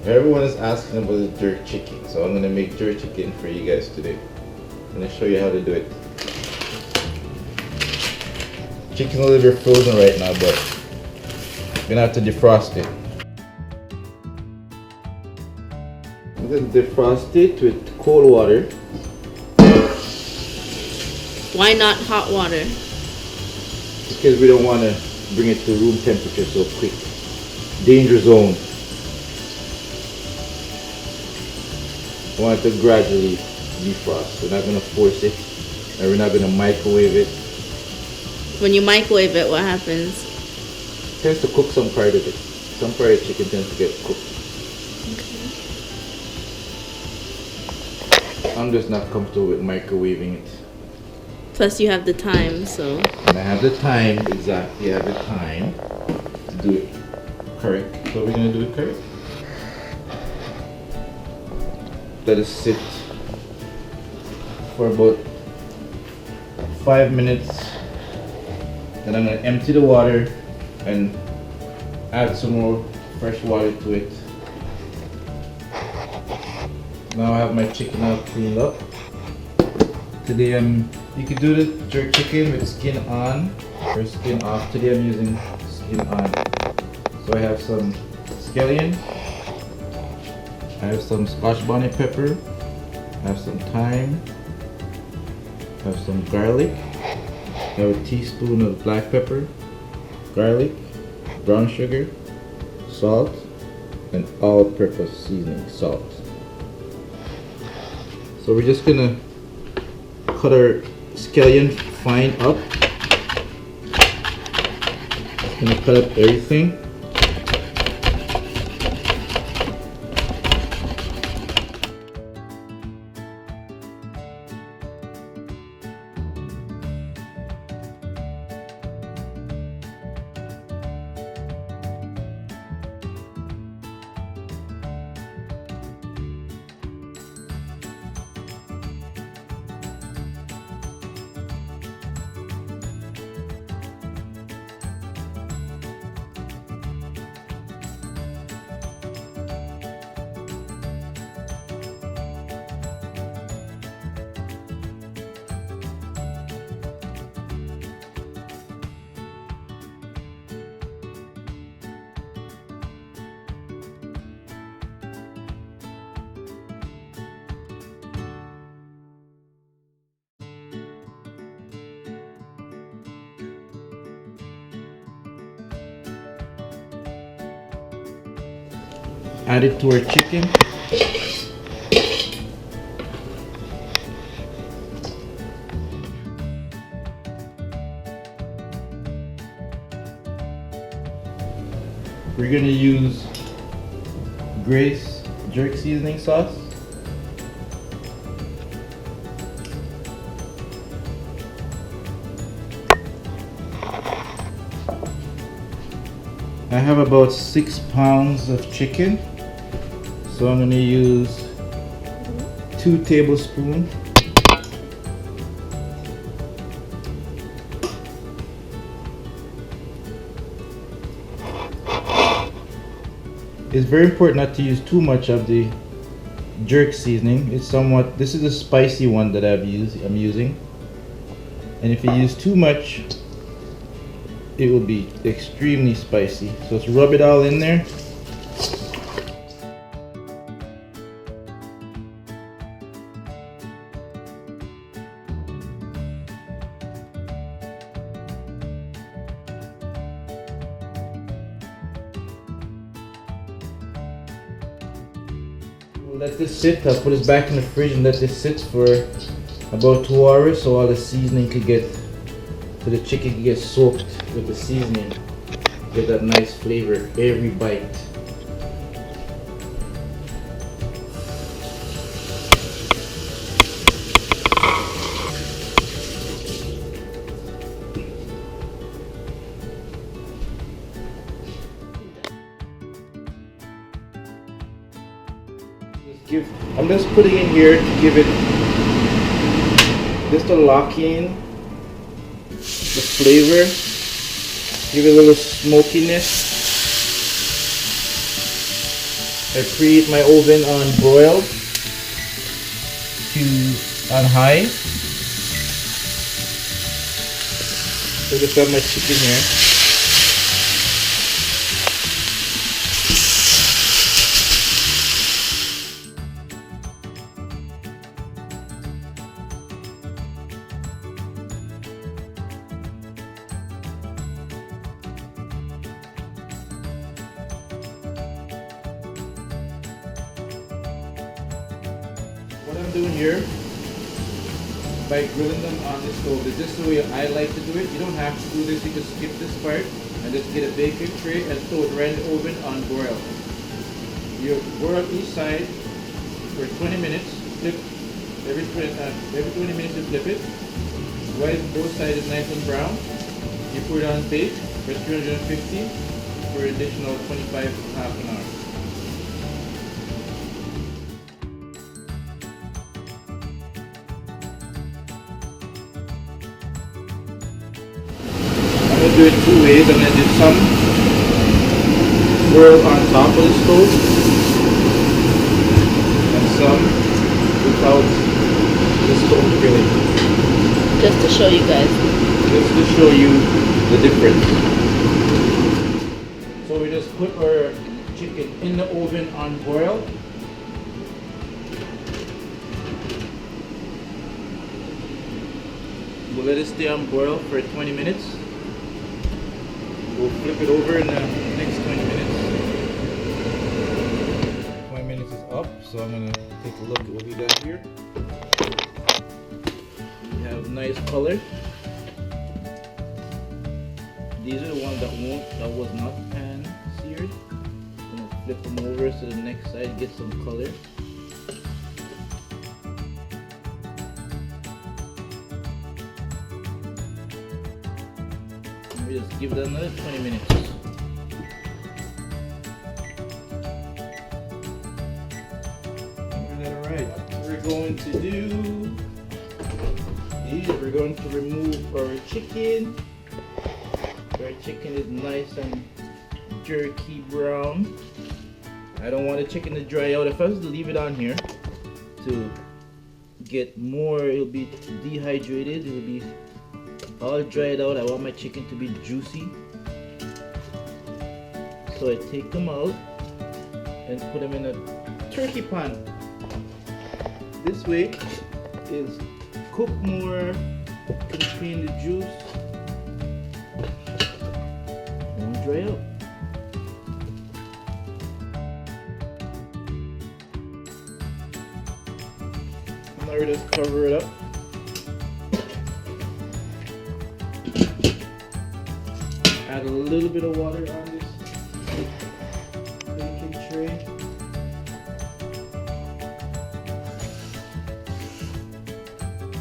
Everyone is asking about the jerk chicken, so I'm gonna make jerk chicken for you guys today. I'm gonna show you how to do it. Chicken's a little bit frozen right now, but I'm gonna have to defrost it. I'm gonna defrost it with cold water. Why not hot water? Because we don't want to bring it to room temperature so quick. Danger zone. I want it to gradually defrost. We're not going to force it, and we're not going to microwave it. When you microwave it, what happens? It tends to cook some part of it. Some part of the chicken tends to get cooked. Okay. I'm just not comfortable with microwaving it. Plus you have the time, so. And I have the time, exactly, I have the time to do it correct. So we're going to do it correct. Let it sit for about 5 minutes. Then I'm going to empty the water and add some more fresh water to it. Now I have my chicken all cleaned up. Today you can do the jerk chicken with skin on or skin off. Today I'm using skin on. So I have some scallion, I have some Scotch bonnet pepper, I have some thyme, I have some garlic, I have a teaspoon of black pepper, garlic, brown sugar, salt, and all-purpose seasoning salt. So we're just gonna cut our scallion fine up. Just gonna cut up everything. Add it to our chicken. We're gonna use Grace jerk seasoning sauce. I have about 6 pounds of chicken, so I'm going to use 2 tablespoons. It's very important not to use too much of the jerk seasoning. This is a spicy one that I'm using, and if you use too much, it will be extremely spicy. So let's rub it all in there. We'll let this sit. I'll put this back in the fridge and let this sit for about 2 hours so all the seasoning could get, so the chicken can get soaked with the seasoning. Get that nice flavor every bite. I'm just putting in here to give it just to lock in the flavor, give it a little smokiness. I preheat my oven on broil to on high. So I just have my chicken here. What I'm doing here, by grilling them on the stove, is this the way I like to do it. You don't have to do this, you can skip this part and just get a baking tray and throw it right in the oven on broil. You broil each side for 20 minutes, flip every 20 minutes you flip it. While both sides is nice and brown, you put it on bake for 350 for an additional 25 half an hour. I'm going to do it two ways. I'm going to do some broil on top of the stove and some without the stove grilling. Just to show you guys. Just to show you the difference. So we just put our chicken in the oven on broil. We'll let it stay on broil for 20 minutes. We'll flip it over in the next 20 minutes. 20 minutes is up, so I'm going to take a look at what we got here. We have nice color. These are the ones that was not pan seared. I'm going to flip them over so the next side gets some color. We just give it another 20 minutes. Alright, what we're going to do is we're going to remove our chicken. Our chicken is nice and jerky brown. I don't want the chicken to dry out. If I was to leave it on here to get more, it'll be dehydrated. It'll be all dried out. I want my chicken to be juicy, so I take them out and put them in a turkey pan. This way is cook more, contain the juice, and dry out. Now we just cover it up. Add a little bit of water on this baking tray.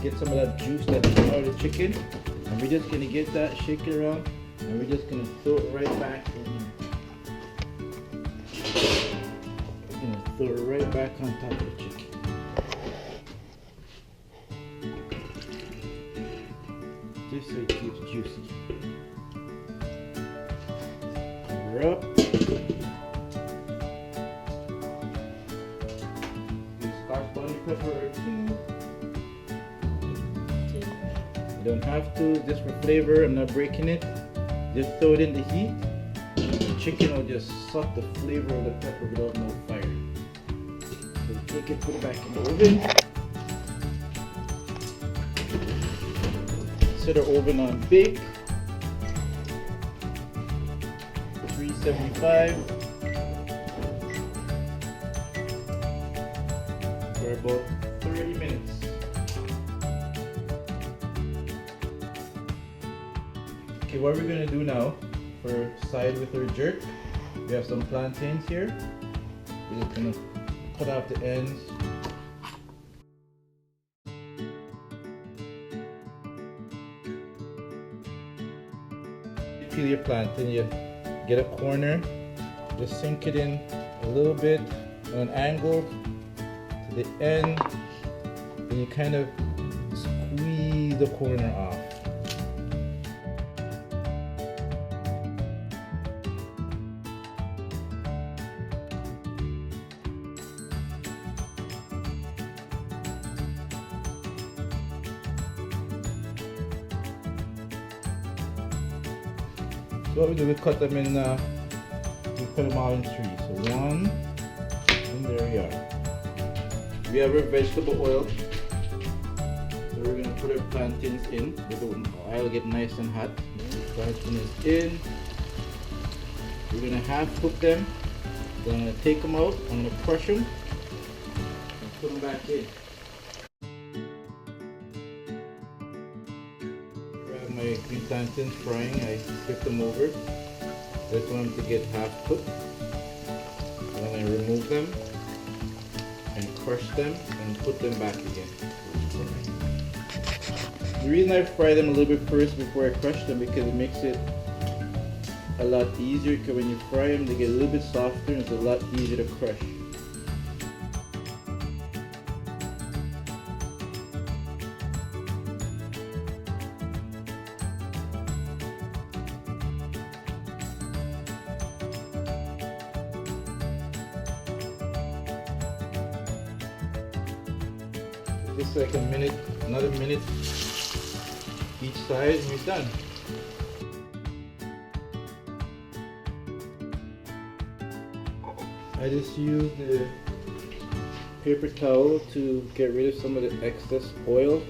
Get some of that juice that's out of the chicken, and we're just gonna get that, shake it around, and we're just gonna throw it right back in here. We're gonna throw it right back on top of the chicken. Just so it keeps juicy. Up. Use Scotch bonnet pepper or two. You don't have to, just for flavor. I'm not breaking it. Just throw it in the heat. The chicken will just suck the flavor of the pepper without no fire. So take it, put it back in the oven. Set our oven on bake. 375 for about 30 minutes. Okay, what we're going to do now for side with our jerk, we have some plantains here. We're just going to cut off the ends. Peel your plantain, you get a corner, just sink it in a little bit on an angle to the end, and you kind of squeeze the corner off. So what we do, we cut them in, we cut them all in 3. So 1, and there we are. We have our vegetable oil. So we're gonna put our plantains in. The oil get nice and hot. Plantain is in. We're gonna half cook them. Then I'm gonna take them out. I'm gonna crush them and put them back in. Grab my green plantains frying. I flip them over. Just want them to get half cooked. And I'm gonna remove them and crush them and put them back again. The reason I fry them a little bit first before I crush them because it makes it a lot easier, because when you fry them they get a little bit softer and it's a lot easier to crush. Just like a minute, another minute each side and we're done. I just use the paper towel to get rid of some of the excess oil